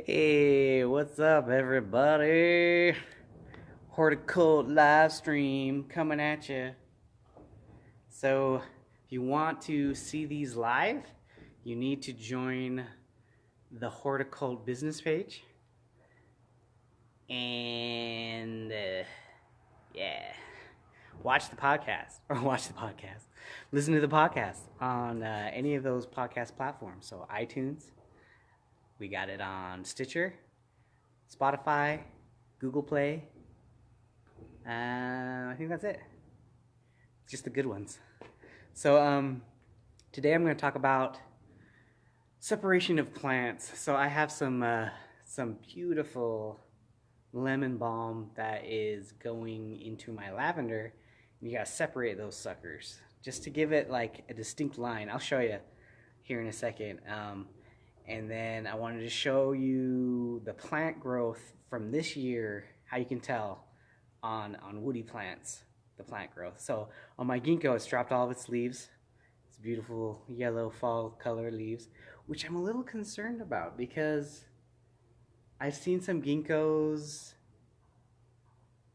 Hey, what's up, everybody? Horticulture live stream coming at you. So, if you want to see these live, you need to join the Horticulture business page. And yeah, watch the podcast Listen to the podcast on any of those podcast platforms. So, iTunes, we got it on Stitcher, Spotify, Google Play. I think that's it. Just the good ones. So today I'm going to talk about separation of plants. So I have some beautiful lemon balm that is going into my lavender. And you got to separate those suckers just to give it like a distinct line. I'll show you here in a second. And then I wanted to show you the plant growth from this year, how you can tell on woody plants, the plant growth. So on my ginkgo, it's dropped all of its leaves. It's beautiful yellow fall color leaves, which I'm a little concerned about because I've seen some ginkgos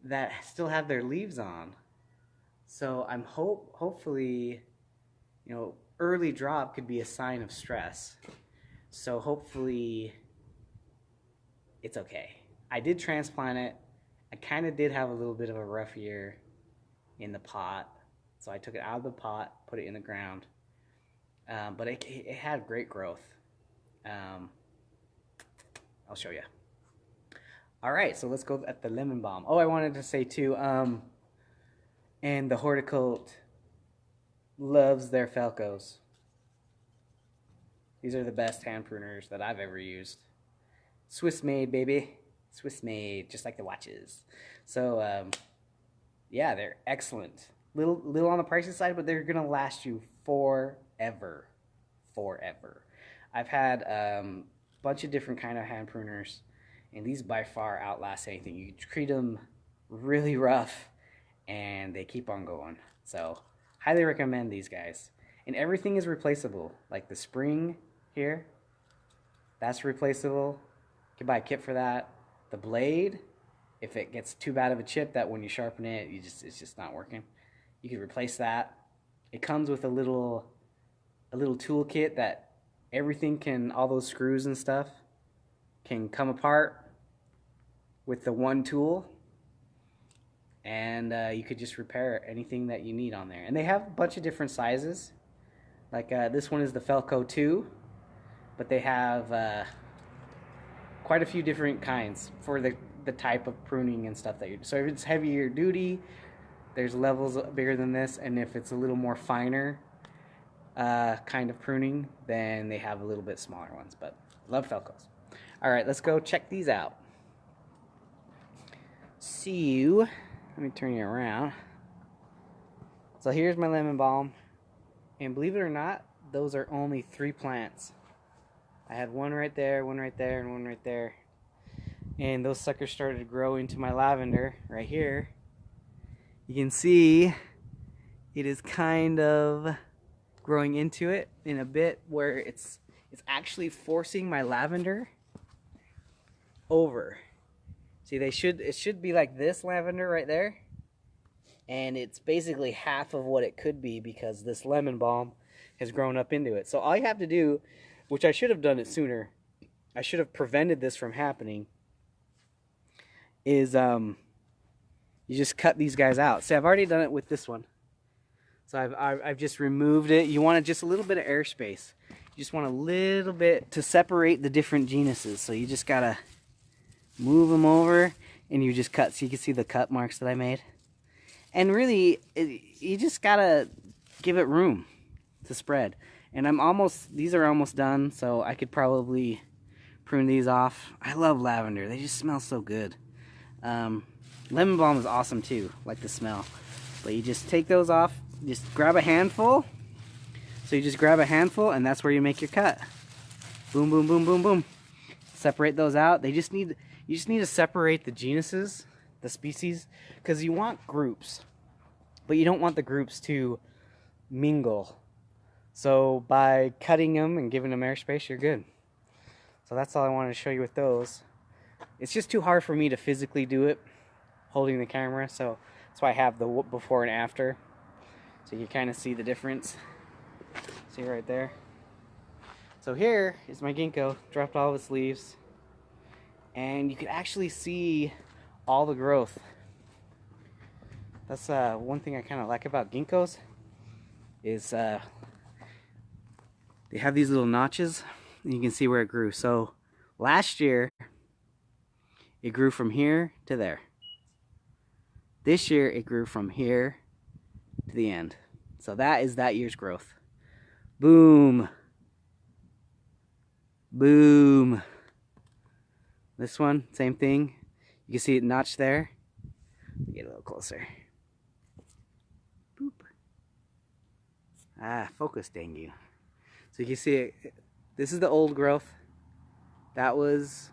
that still have their leaves on. So I'm hopefully, early drop could be a sign of stress. So hopefully it's okay. I did transplant it. I kind of did have a little bit of a rough year in the pot. So I took it out of the pot, put it in the ground. But it had great growth. I'll show you. All right, so let's go at the lemon balm. Oh, I wanted to say too, and the horticult loves their Falcos. These are the best hand pruners that I've ever used. Swiss made, baby. Swiss made, just like the watches. So, yeah, they're excellent. Little on the pricey side, but they're gonna last you forever. I've had a bunch of different kind of hand pruners, and these by far outlast anything. You treat them really rough, and they keep on going. So, highly recommend these guys. And everything is replaceable. Like the spring here, that's replaceable. You can buy a kit for that. The blade, if it gets too bad of a chip that when you sharpen it, it's just not working, you can replace that. It comes with a little tool kit that all those screws and stuff can come apart with the one tool, and you could just repair anything that you need on there. And they have a bunch of different sizes. Like this one is the Felco 2, but they have quite a few different kinds for the type of pruning and stuff that you do. So if it's heavier duty, there's levels bigger than this, and if it's a little more finer kind of pruning, then they have a little bit smaller ones. But love Felcos. All right, let's go check these out. See you. Let me turn you around. So here's my lemon balm, and believe it or not, those are only 3 plants. I had one right there, one right there, and one right there. And those suckers started to grow into my lavender right here. You can see it is kind of growing into it in a bit where it's actually forcing my lavender over. See, it should be like this lavender right there. And it's basically half of what it could be because this lemon balm has grown up into it. So all you have to do, which I should have done it sooner, I should have prevented this from happening, is you just cut these guys out. See, I've already done it with this one. So I've just removed it. You want just a little bit of airspace. You just want a little bit to separate the different genuses. So you just gotta move them over, and you just cut. So you can see the cut marks that I made. And really, you just gotta give it room to spread. And these are almost done, so I could probably prune these off. I love lavender. They just smell so good. Lemon balm is awesome too, like the smell. But you just take those off, just grab a handful. So you just grab a handful, and that's where you make your cut. Boom, boom, boom, boom, boom. Separate those out. You just need to separate the genuses, the species, because you want groups, but you don't want the groups to mingle. So by cutting them and giving them airspace, you're good. So that's all I wanted to show you with those. It's just too hard for me to physically do it holding the camera, so that's why I have the before and after, so you kind of see the difference. See right there. So here is my ginkgo, dropped all of its leaves, and you can actually see all the growth. That's one thing I kind of like about ginkgos is they have these little notches, and you can see where it grew. So last year it grew from here to there. This year it grew from here to the end. So that is that year's growth. Boom. Boom. This one, same thing. You can see it notched there. Get a little closer. Boop. Ah, focus, dang you. So you can see it. This is the old growth. That was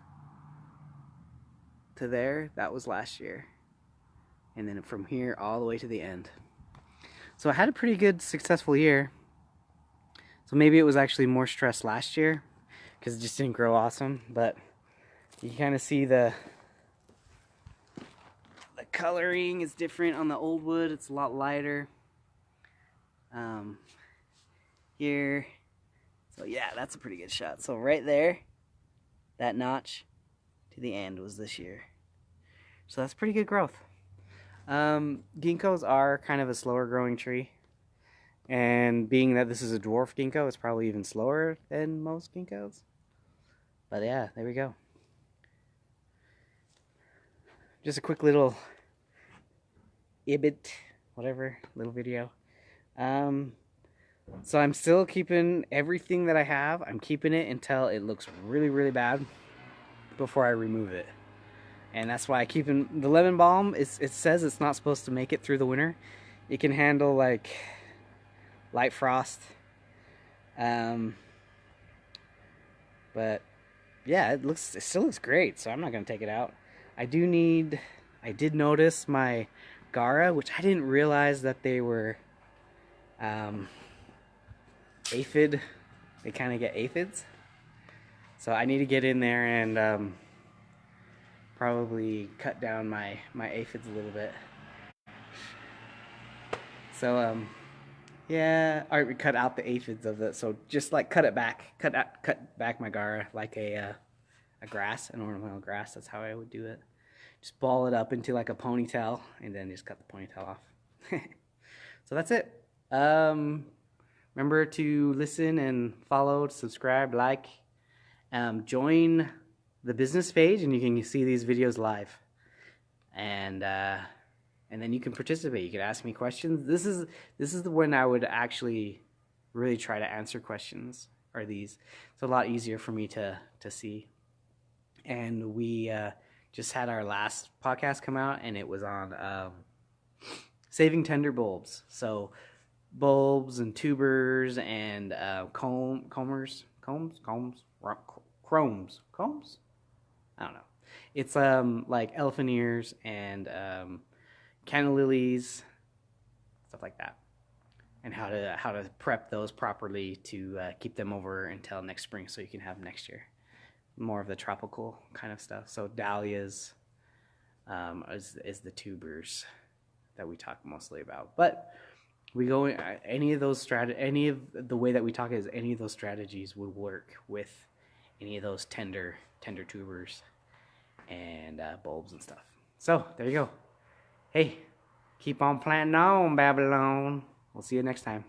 to there. That was last year. And then from here all the way to the end. So I had a pretty good, successful year. So maybe it was actually more stress last year because it just didn't grow awesome. But you kind of see the coloring is different on the old wood. It's a lot lighter. Here. So yeah, that's a pretty good shot. So right there, that notch to the end was this year. So that's pretty good growth. Ginkgos are kind of a slower growing tree. And being that this is a dwarf ginkgo, it's probably even slower than most ginkgos. But yeah, there we go. Just a quick little ibit, whatever, little video. So I'm still keeping everything that I have. I'm keeping it until it looks really, really bad before I remove it. And that's why I keep in the lemon balm. It says it's not supposed to make it through the winter. It can handle like light frost. But yeah, it still looks great, so I'm not gonna take it out. I did notice my Gara, which I didn't realize that they were aphid. They kind of get aphids. So I need to get in there and probably cut down my aphids a little bit. So yeah, or cut out the aphids of it. So just like cut back my Gara like a grass, an ornamental grass. That's how I would do it. Just ball it up into like a ponytail and then just cut the ponytail off. So that's it. Remember to listen and follow, subscribe, like, join the business page, and you can see these videos live. And then you can participate. You can ask me questions. This is the one I would actually really try to answer questions. Are these? It's a lot easier for me to see. And we just had our last podcast come out, and it was on saving tender bulbs. So bulbs and tubers and chromes. I don't know. It's like elephant ears and canna lilies, stuff like that, and how to prep those properly to keep them over until next spring, so you can have them next year. More of the tropical kind of stuff. So dahlias is the tubers that we talk mostly about, but we go in, any of the way that we talk is any of those strategies would work with any of those tender tubers and bulbs and stuff. So there you go. Hey, keep on planting on, Babylon. We'll see you next time.